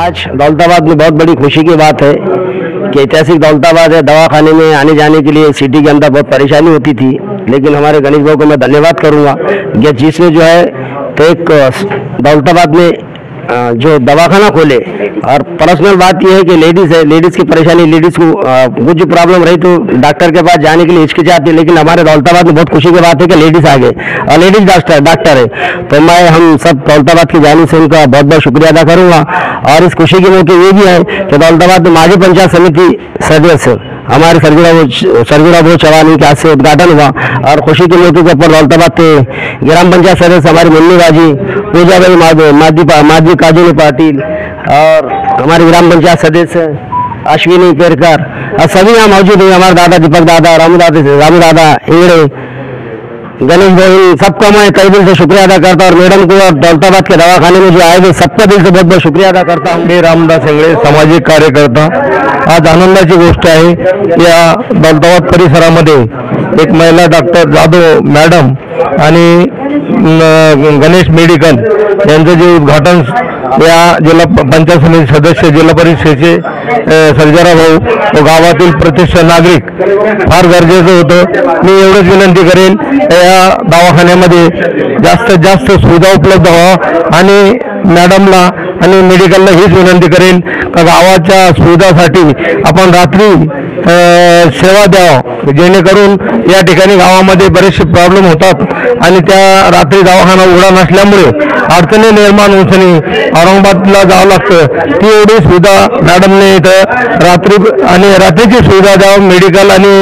आज दौलताबाद में बहुत बड़ी खुशी की बात है कि ऐतिहासिक दौलताबाद है। दवाखाने में आने जाने के लिए सिटी के अंदर बहुत परेशानी होती थी, लेकिन हमारे गणेश भाई को मैं धन्यवाद करूंगा कि जिसने जो है तो एक दौलताबाद में जो दवाखाना खोले। और पर्सनल बात यह है कि लेडीज़ है, लेडीज़ की परेशानी, लेडीज़ को कुछ प्रॉब्लम रही तो डॉक्टर के पास जाने के लिए हिचकिचाती है, लेकिन हमारे दौलताबाद में बहुत खुशी की बात है कि लेडीज़ आ गए और लेडीज़ डॉक्टर है। तो मैं हम सब दौलताबाद की जानिब से उनका बहुत बहुत शुक्रिया अदा करूँगा। और इस खुशी के मौके ये भी है कि दौलताबाद में माजी पंचायत समिति सदस्य हमारे सरगुड़ा भो चौहान के हाथ से उद्घाटन हुआ। और खुशी के मौके के ऊपर दौलताबाद के ग्राम पंचायत सदस्य हमारी मुन्नी बाजी, पूजा भाई, माजी काजूनी पाटिल और हमारे ग्राम पंचायत सदस्य अश्विनी पेरकर और सभी यहाँ मौजूद हैं। हमारे दादा दीपक दादा, रामू दादा इंगड़े, गणेश भाई, सबका मैं कई दिल से शुक्रिया अदा करता हूँ। और मैडम को और दौलताबाद के दवाखाने में जो आए थे सबका दिल से बहुत बहुत शुक्रिया अदा करता हूँ। मी रामदास इंगळे, सामाजिक कार्यकर्ता। आज आनंदाची गोष्ट आहे की या दौलताबाद परिसरामध्ये एक महिला डॉक्टर जाधव मॅडम आणि गणेश मेडिकल यांचं जे उद्घाटन या जिल्हा पंचायत समिती सदस्य, जिल्हा परिषदेचे सर्जेराव भाऊ व गावातील प्रतिष्ठित नागरिक फार गरजेचं होतं। मी एवढंच विनंती करेन या दवाखान्यामध्ये जास्तीत जास्त सुविधा उपलब्ध व्हावा आणि मॅडमला आणि मेडिकलला हीच विनंती करेन का गावाच्या सुविधासाठी आपण रात्री सेवा द्यावा, जेणेकरून या ठिकाणी गावामध्ये बरेचसे प्रॉब्लेम होतात आणि त्या रात्री दवाखाना उघडा नसल्यामुळे अडचणी निर्माण होऊन औरंगाबादला जावं लागतं। ती एवढी सुविधा मॅडमने इथं रात्रीची सुविधा द्यावं मेडिकल आणि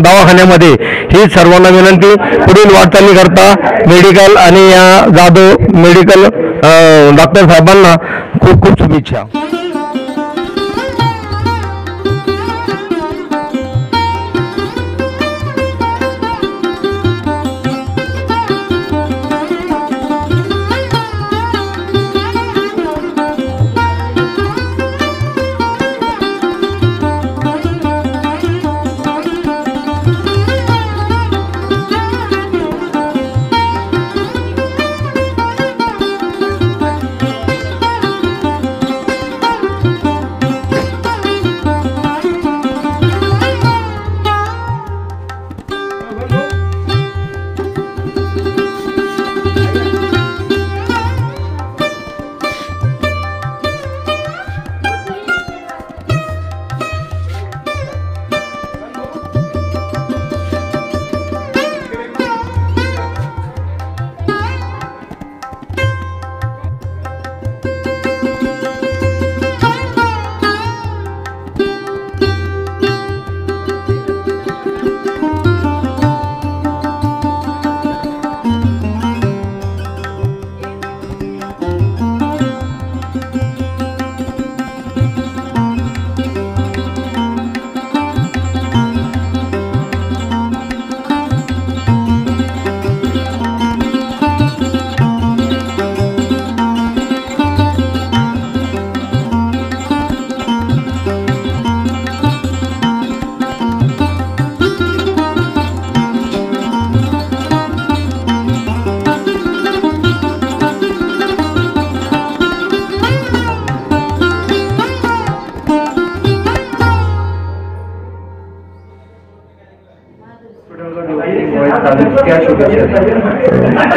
दवाखान्यामध्ये, ही सर्वांना विनंती। पुढील वाटचाली करता मेडिकल आणि या जाधव मेडिकल डॉक्टर साहेबांना खूप खूप शुभेच्छा।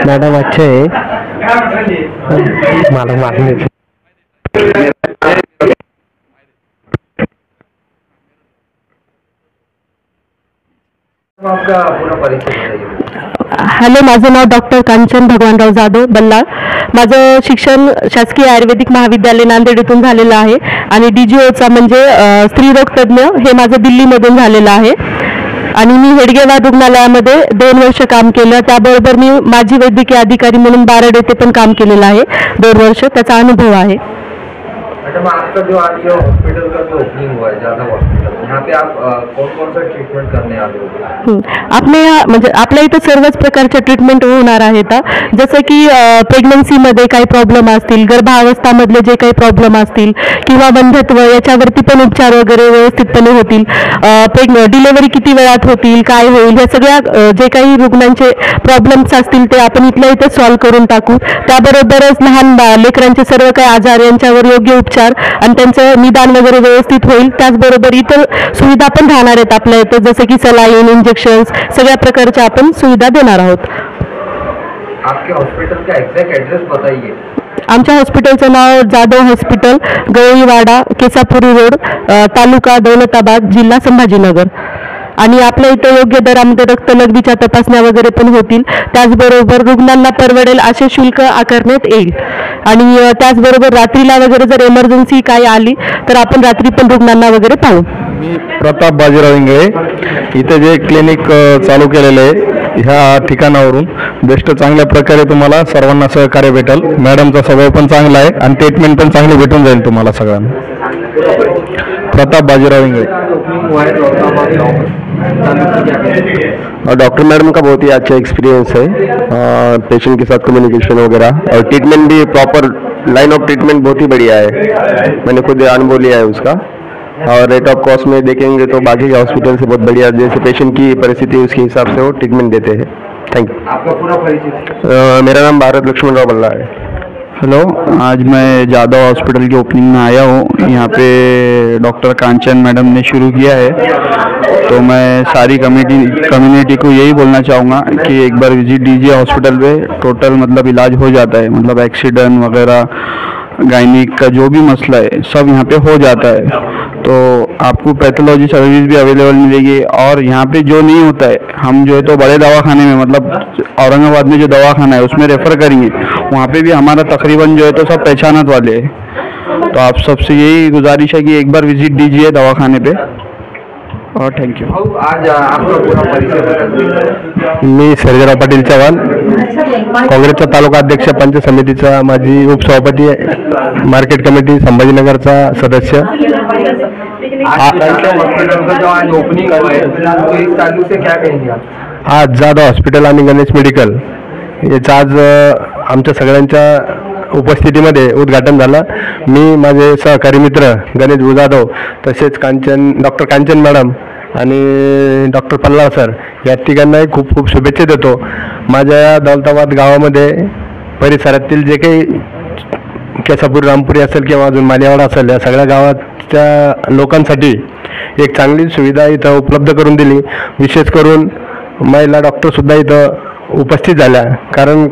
मैडम अच्छे है, मालूम आपका पूरा परिचय बताइए। हॅलो, माझं नाव डॉक्टर कांचन भगवानराव जाधव बल्लाळ। माझं शिक्षण शासकीय आयुर्वेदिक महाविद्यालय नांदेड येथून झालेलं आहे आणि DGOचा म्हणजे स्त्रीरोग तज्ञ हे माझं दिल्लीमधून झालेलं आहे आणि मी हेडगेवार रुग्णालयामध्ये 2 वर्ष काम केलं। त्याबरोबर मी माजी वैद्यकीय अधिकारी म्हणून बारड येथे पण काम केलेलं आहे 2 वर्ष, त्याचा अनुभव आहे। मैडम, आपका जो आज जो हॉस्पिटल का जो ओपनिंग हुआ है जाधव हॉस्पिटल, यहाँ पे आप कौन सा ट्रीटमेंट करने आए हो? आपल्या म्हणजे आपल्या इथं सर्वच प्रकारच्या ट्रीटमेंट होणार आहेत, जसं की प्रेग्नन्सीमध्ये काही प्रॉब्लेम असतील, गर्भावस्थामधले जे काही प्रॉब्लेम असतील किंवा बंधत्व याच्यावरती पण उपचार वगैरे व्यवस्थितपणे होतील। डिलिव्हरी किती वेळात होतील, काय होईल, या सगळ्या जे काही रुग्णांचे प्रॉब्लेम्स असतील ते आपण इथल्या इथं सॉल्व्ह करून टाकू। त्याबरोबरच लहान लेकरांचे सर्व काही आजार यांच्यावर योग्य उपचार वेळेनुसार आणि त्यांचं निदान वगैरे व्यवस्थित होईल. त्याचबरोबर इतर सुविधा पण राहणार आहेत आपल्या इथं, जसं की सलाईन, इंजेक्शन्स, सगळ्या प्रकारच्या आपण सुविधा देणार आहोत. आपके हॉस्पिटल का एग्जैक्ट एड्रेस बताइए. आमच्या हॉस्पिटलचं नाव जाधव हॉस्पिटल, गवळीवाडा, केसापुरी रोड, तालुका दौलताबाद, जिल्हा संभाजीनगर. आणि आपल्या इथं योग्य दरामध्ये रक्त लघवीच्या तपासण्या वगैरे पण होतील. त्याचबरोबर रुग्णांना परवडेल असे शुल्क आकारण्यात येईल. आणि त्याचबरोबर रात्रीला वगैरे जर इमर्जन्सी काही आली तर आपण रात्री पण रुग्णांना वगैरे पाहू. मी प्रताप बाजीराव इंगळे, इथे जे क्लिनिक चालू केलेलं आहे ह्या ठिकाणावरून बेस्ट चांगल्या प्रकारे तुम्हाला सर्वांना सहकार्य भेटेल. मॅडमचा स्वभाव पण चांगला आहे आणि ट्रीटमेंट पण चांगली भेटून जाईल तुम्हाला सगळ्यांना. प्रताप बाजीराव इंगळे. डॉक्टर मैडम का बहुत ही अच्छा एक्सपीरियंस है, पेशेंट के साथ कम्युनिकेशन वगैरह, और ट्रीटमेंट भी प्रॉपर लाइन ऑफ ट्रीटमेंट बहुत ही बढ़िया है. मैंने खुद अनुभव लिया है उसका. और रेट ऑफ कॉस्ट में देखेंगे तो बाकी के हॉस्पिटल से बहुत बढ़िया, जैसे पेशेंट की परिस्थिति उसके हिसाब से वो ट्रीटमेंट देते हैं. Thank you. आपका पूरा परिचय. मेरा नाम भारत लक्ष्मण राव बल्ला है. हेलो, आज मैं जादव हॉस्पिटल की ओपनिंग में आया हूँ. यहाँ पे डॉक्टर कांचन मैडम ने शुरू किया है, तो मैं सारी कम्युनिटी को यही बोलना चाहूँगा कि एक बार विजिट दीजिए हॉस्पिटल पे. टोटल मतलब इलाज हो जाता है, मतलब एक्सीडेंट वगैरह, गायनिक का जो भी मसला है सब यहाँ पे हो जाता है. तो आपको पैथोलॉजी सर्विस भी अवेलेबल मिलेगी. और यहाँ पे जो नहीं होता है हम जो है तो बड़े दवाखाने में, मतलब औरंगाबाद में जो दवाखाना है उसमें रेफ़र करेंगे. वहाँ पे भी हमारा तकरीबन जो है तो सब पहचानत वाले हैं. तो आप सबसे यही गुजारिश है कि एक बार विजिट दीजिए दवाखाने पे. और थँक्यू. आज आपका पूरा परिचय बता. मी सर्जेराव पाटील चव्हाण, काँग्रेसचा तालुका अध्यक्ष, पंचायत समितीचा माजी उपसभापती, मार्केट कमिटी संभाजीनगरचा सदस्य. हॉस्पिटल का जो आज ओपनिंग हुआ है तो इस ताल्लुक से क्या कहेंगे आप? आज जाधव हॉस्पिटल आणि गणेश मेडिकल याचं आज आमच्या सगळ्यांच्या उपस्थितीमध्ये उद्घाटन झालं. मी, माझे सहकारी मित्र गणेश जाधव, तसेच डॉक्टर कांचन मॅडम आणि डॉक्टर पल्लाळ सर या तिघांनाही खूप खूप शुभेच्छा देतो. माझ्या या दौलताबाद गावामध्ये परिसरातील जे काही केसापुरी, रामपुरी असेल किंवा अजून मालियावाडा असेल, या सगळ्या गावाच्या लोकांसाठी एक चांगली सुविधा इथं उपलब्ध करून दिली. विशेष करून महिला डॉक्टरसुद्धा इथं उपस्थित झाल्या, कारण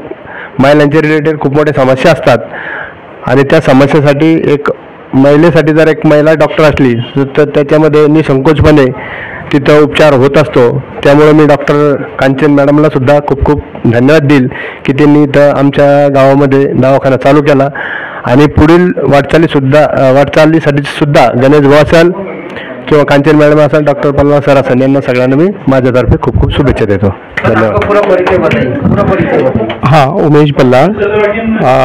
महिलांच्या रिलेटेड खूप मोठ्या समस्या असतात आणि त्या समस्येसाठी एक महिलेसाठी जर एक महिला डॉक्टर असली तर त्याच्यामध्ये निसंकोचपणे तिथं उपचार होत असतो. त्यामुळे मी डॉक्टर कांचन मॅडमला सुद्धा खूप खूप धन्यवाद देईल की त्यांनी इथं आमच्या गावामध्ये दवाखाना चालू केला. आणि पुढील वाटचालीसाठी सुद्धा गणेश भाऊ असेल किंवा कांचन मॅडम असेल, डॉक्टर पल्लाळ सर असेल, यांना सगळ्यांना मी माझ्यातर्फे खूप खूप शुभेच्छा देतो. धन्यवाद. पूरा परिचय बताइए. हाँ, उमेश पल्लाळ,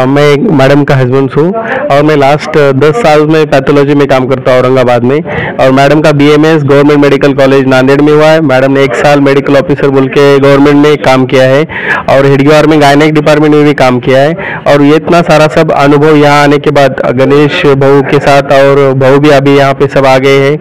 मैं एक मैडम का हस्बैंड हूँ और मैं लास्ट 10 साल में पैथोलॉजी में काम करता हूँ औरंगाबाद में. और मैडम का BMS government medical college Nanded में हुआ है. मैडम ने 1 साल मेडिकल ऑफिसर बोल के गवर्नमेंट में काम किया है और हेडगेवार में गायनेक डिपार्टमेंट में भी काम किया है. और ये इतना सारा सब अनुभव यहाँ आने के बाद गणेश भाऊ के साथ, और भाऊ भी अभी यहाँ पे सब आ गए हैं,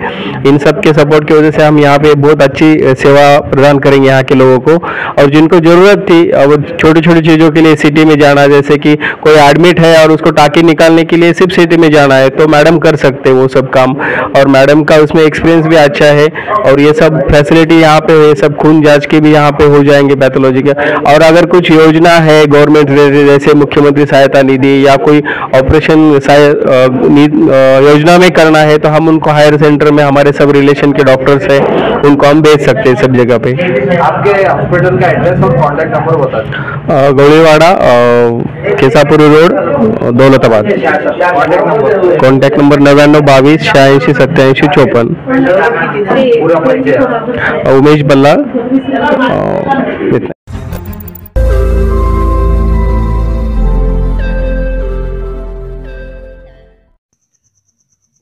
इन सब के सपोर्ट की वजह से हम यहाँ पे बहुत अच्छी सेवा प्रदान करेंगे यहाँ के लोगों को. और जिनको ज़रूरत थी अब छोटी छोटी चीज़ों के लिए सिटी में जाना, जैसे कि कोई एडमिट है और उसको टाँकी निकालने के लिए सिर्फ सिटी में जाना है, तो मैडम कर सकते हैं वो सब काम. और मैडम का उसमें एक्सपीरियंस भी अच्छा है. और ये सब फैसिलिटी यहाँ पे है, सब खून जांच के भी यहाँ पे हो जाएंगे पैथोलॉजी के. और अगर कुछ योजना है गवर्नमेंट रिलेटेड, जैसे मुख्यमंत्री सहायता निधि या कोई ऑपरेशन योजना में करना है, तो हम उनको हायर सेंटर में हमारे सब रिलेशन के डॉक्टर्स हैं, उनको हम भेज सकते हैं सब जगह पे. आपके हॉस्पिटल का एड्रेस और कॉन्टैक्ट नंबर बता दें. Gaudiwada, Kesapuri road, Daulatabad. Contact number 99 22 86 87 54. पूरा परिचय. उमेश बल्लाळ.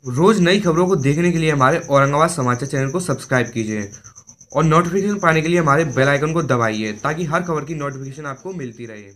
रोज नई खबरों को देखने के लिए हमारे औरंगाबाद समाचार चैनल को सब्सक्राइब कीजिए और नोटिफिकेशन पाने के लिए हमारे बेल आइकन को दबाइए ताकि हर खबर की नोटिफिकेशन आपको मिलती रहे.